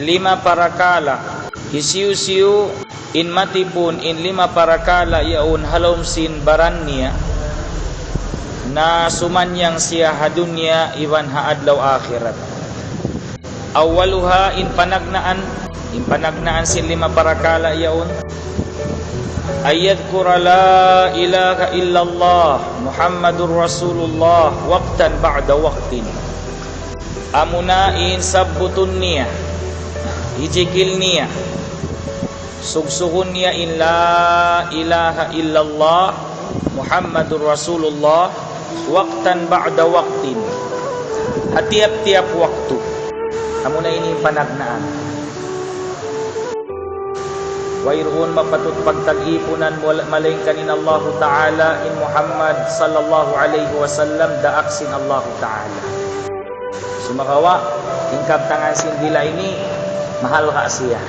lima parakala hisiu-siu in matipun in lima parakala yaun halom sin baran niya na sumanyang siya hadunya iwan haadlaw akhirat. Awaluha in panagnaan sin lima parakala yaun ayyadhkura la ilaha illallah Muhammadur Rasulullah waqtan ba'da waqtin. Amunain sabbutun niya hijikil niya sugsuhun niya in la ilaha illallah Muhammadur Rasulullah waqtan ba'da waqtin, tiap-tiap waktu. Amuna ini panagnaan wairun mapatut pagtag-ipunan malingkanin Allah Ta'ala in Muhammad sallallahu alaihi wasallam daaksin Allah Ta'ala. Sumakawa tingkap tangan sindila ini mahal ka siya.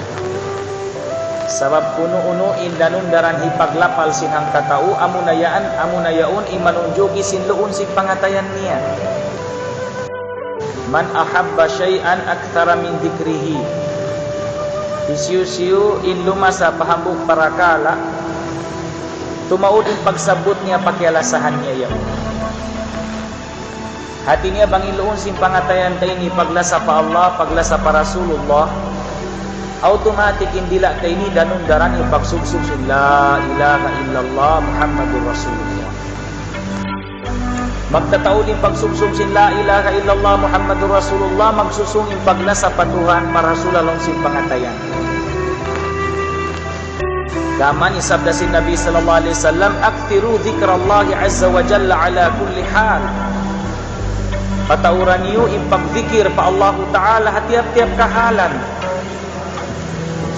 Sabab kuno-uno indanun daran hipaglapal sinang katau amunayaun imanunjuki sinluun si pangatayan niya. Man ahabba syai'an akthara min dzikrihi. Isiu-siu in lumasa pahambuk parakala tumaud in pagsabot niya pakialasahan niya yaun. Hati niya bangiluon sin pangatayan tayo ni paglasa pa Allah, paglasa pa Rasulullah. Automatic indila tayo ni danun daran ipagsubsub sin la ilaha illallah Muhammadur Rasulullah. Magtataulin pagsubsub sin la ilaha illallah Muhammadur Rasulullah, magsusungin paglasa patuhan para Rasulullah sin pangatayan. Kaman isabda sin Nabi sallallahu alaihi wasallam, aktiru dzikrallahi azza wa jalla ala kulli hal. Patauran niyo ipagdikir pa Allah Ta'ala hatiap-tiap kahalan.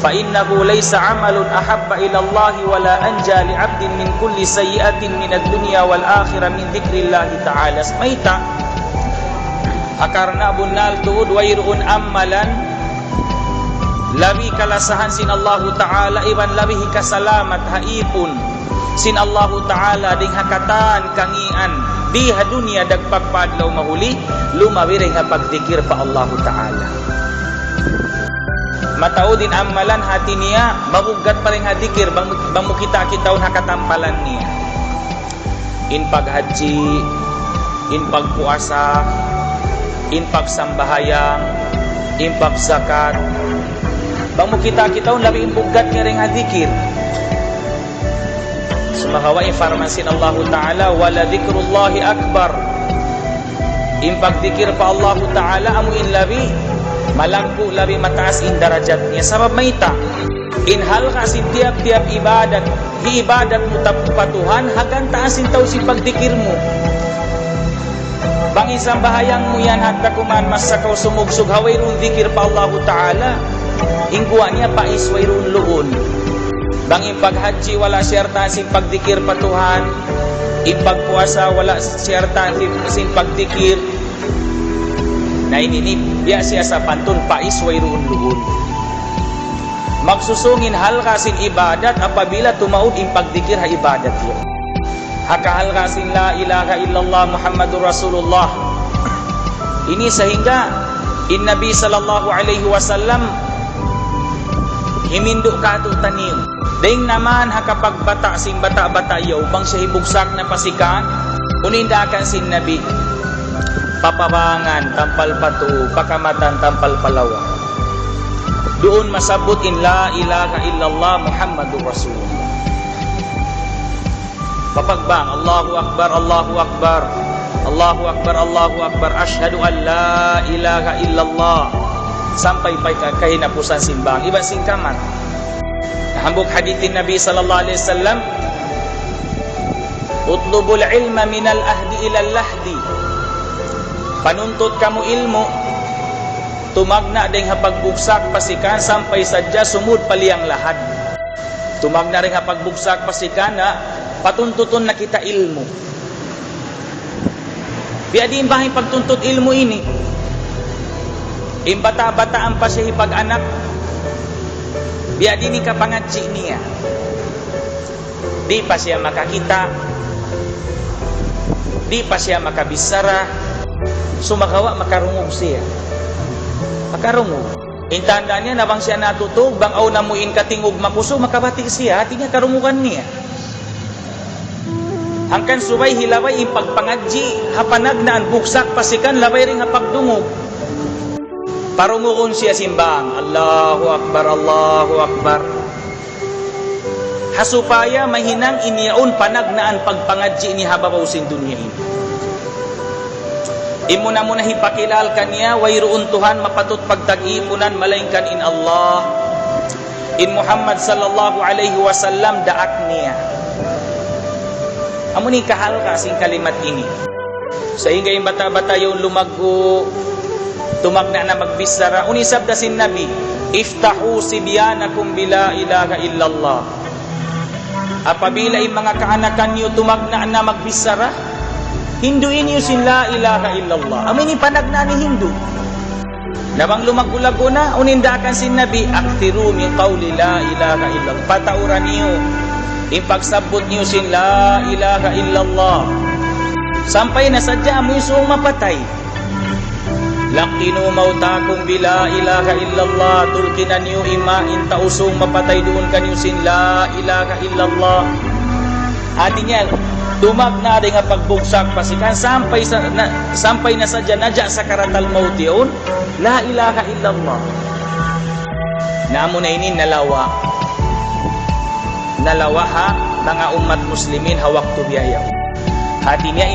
Fa innahu laysa amalun ahabba ila Allah wala anja li 'abdin min kulli sayyi'atin min ad-dunya wal akhirah min dzikrillah ta'ala. Smaita akarna bunal tuud wairun amalan lawi kalasahan sin Allah Ta'ala iban lawi kasalamat haipun sin Allah Ta'ala ding hakatan kangian di dunia dagpagpadlaw mahuli lumawiri nga pagdikir pa Allah Ta'ala. Mataudin amalan hati niya mabugat pa rin hadikir bang kita hakatampalan niya in paghaji, in pagpuasa, in pagsambahayang, in pagzakat bang kita labing bugat nga rin hadikir. Sumakawa informasyon Allah Ta'ala wala dzikrullahi akbar. In pagdikir pa Allah Ta'ala amuin labi malangku labi mataas in darajat niya. Sabab maita in hal kasi tiap-tiap ibadat ibadat mo tapatuhan hagan taasin tau si pagdikir mo. Bang isang bahayang mo yan hatta kuman masakaw sumugsug hawayrun dikir pa Allah Ta'ala ingguwa niya pa iswayrun luon. Bang impaghaji wala siyartahan sin pagdikir patuhan, impagpuasa wala siyartahan sin pagdikir. Na ini biya siya sa pantun pais wayruun luhun. Magsusungin hal kasin ibadat apabila tumaud impagdikir ha ibadat yun. Hakahal kasin la ilaha illallah Muhammadur Rasulullah. Ini sehingga in Nabi sallallahu alaihi wasallam himinduk ka ito tanim. Ding naman hakapagbata sing bata-bata yaw bang siya hibugsak na pasikan unindakan sin Nabi papabangan tampal patu pakamatan tampal palawa doon masabot in la ilaha illallah Muhammadur Rasulullah. Papagbang Allahu Akbar Allahu Akbar Allahu Akbar Allahu Akbar asyhadu an la ilaha illallah sampai kahinapusan simbang iba singkamat. Hambuk hadithin Nabi sallallahu alaihi wasallam utlubul ilma minal ahdi ilal lahdi. Panuntut kamu ilmu tumagna ding hapagbugsak pasikan sampai sadya sumud paliyang lahad. Tumagna ring hapagbugsak pasikan na patuntuton na kita ilmu. Biya di imbahin pagtuntut ilmu ini imbata-bataan pa siya hipag-anak biya di ni kapangatsi niya di pa siya makakita di pa siya makabisara sumakawa makarungog siya makarungog Intanda niya na bang siya natutog, bang aw namuin katingog makuso, makabatik siya, hatinya karumukan niya. Hangkan subay hilaway impagpangadji, hapanag na ang buksak pasikan, labay ring hapagdungog. Parungukon siya simbang, Allahu Akbar, Allahu Akbar. Hasupaya mahinang iniyaon panagnaan pagpangadji ni hababaw sin dunya ini. Imo na muna hipakilal kaniya, wayroon Tuhan mapatut pagtag-ipunan malaingkan in Allah. In Muhammad sallallahu alaihi wasallam daak niya. Amo ni kahal kasing kalimat ini. Sehingga yung bata-bata yung lumago, tumagna na magbisara. Unisab da sin Nabi, iftahu sibyanakum bila ilaha illallah. Apabila yung mga kaanakan niyo tumagna na magbisara, hinduin niyo sin la ilaha illallah. Amin ni panagna ni Hindu. Nabang lumagulago na, unindakan sin Nabi, aktiru min qawli la ilaha illallah. Patauran niyo, ipagsabot niyo sin la ilaha illallah. Sampai na sadya mo yung mapatay. Laqinu mautakum bila ilaha illallah. Tulkinan niyo imain tausong mapatay doon kanyo sin la ilaha illallah. Artinya, tumag na rin nga pagbuksak pasikan sampai na sadya nadya sa karatal maut yun, la ilaha illallah. Naamo na ini nalawa ha mga umat muslimin hawak tubiyaya. Hati niya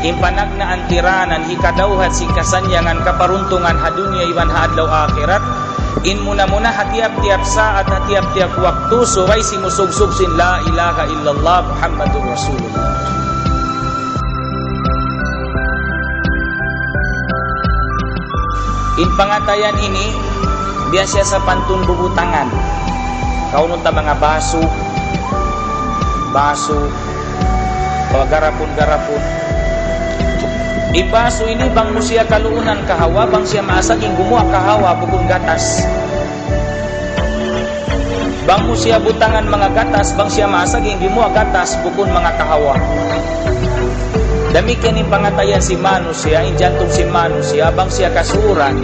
impanagnaan tiranan hikadauhat si kasanyangan kaparuntungan hadunya iwan haadlaw akhirat. In muna hatiap-tiap saat, hatiap-tiap waktu suway si musugsug sin la ilaha illallah Muhammadur Rasulullah. In pangatayan ini biasa sa pantun bubutangan. Kaunon ta mga baso, garapon. Ibaso ini bang mo siya kaluunan kahawa, bang siya maasaging gumawa kahawa bukong gatas. Bang mo siya butangan mga gatas, bang siya maasaging gumawa gatas bukong mga kahawa. Damikan ni pangatayan si manusia, injantong si manusia, bang siya kasuran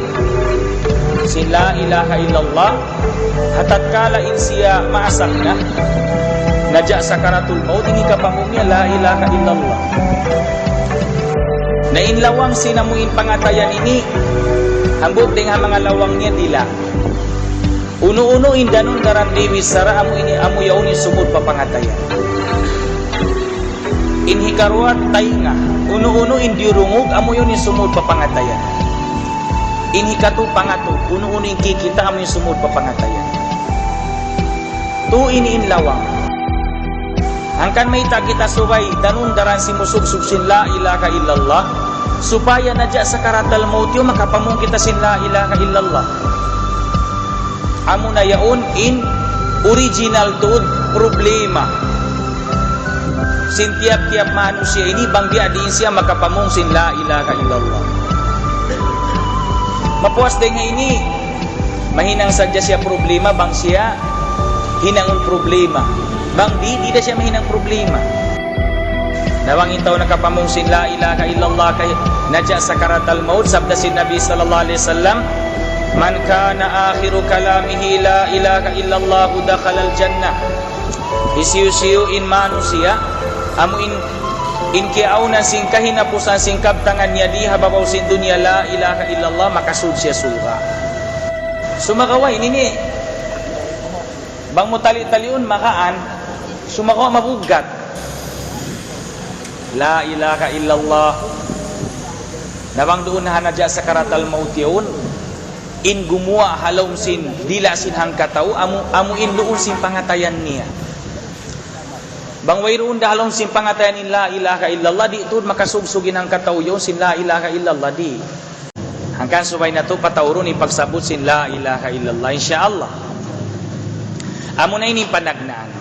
si la ilaha illallah, hatat kala in siya maasak na nadya sa karatul maut, ini kapangumya la ilaha illallah. Na inlawang sinamuin pangatayan ini, hambog ding ha mga lawang niya dila. Uno-uno indanon garam dewi sara amu yauni sumud pa pangatayan. Inhikaruat tainga, uno-uno indirungog amu yauni sumud pa pangatayan. Inhikatu pangatu, uno-uno inkikita amu yauni sumud pa pangatayan. Tu ini inlawang. Angkan may kita subay danun daran si musugsug sin la ilaha illallah supaya nadya sa karatal maut yo makapamong kita sin la ilaha illallah. Amo na yaon in original tuod problema. Sin tiap-tiap manusia ini bang dia diin siya makapamong sin la ilaha illallah. Mapuas din nga ini mahinang sadya siya problema bang siya hinangon problema. Bang di na siya mahinang problema. Nawang intaw nakapamong sin la ilaha illallah kay nadya sa karatal maut, sabda sin Nabi sallallahu alaihi wasallam, man kana akhiru kalamihi la ilaha illallah dakhala al jannah. Isiu-siu in manusia amu in kiauna sing kahinapusan sing kabtangan niya di hababaw sin dunya la ilaha illallah makasud siya surga. Sumakaway nini bang mo tali-taliun makaan sumakaw mabugat. La ilaha illallah. Nabang doon na hanadya sa karatal maut yun, in gumuwa halong sin, dila sin hangkataw, amu in doon sin pangatayan niya. Bang wayroon da halong sin pangatayan in la ilaha illallah, di ito makasugsugin ang kataw yun, sin la ilaha illallah, di. Hanggang subay na ito, patawron ipagsabot sin la ilaha illallah, insyaallah. Amo na ini panagnaan.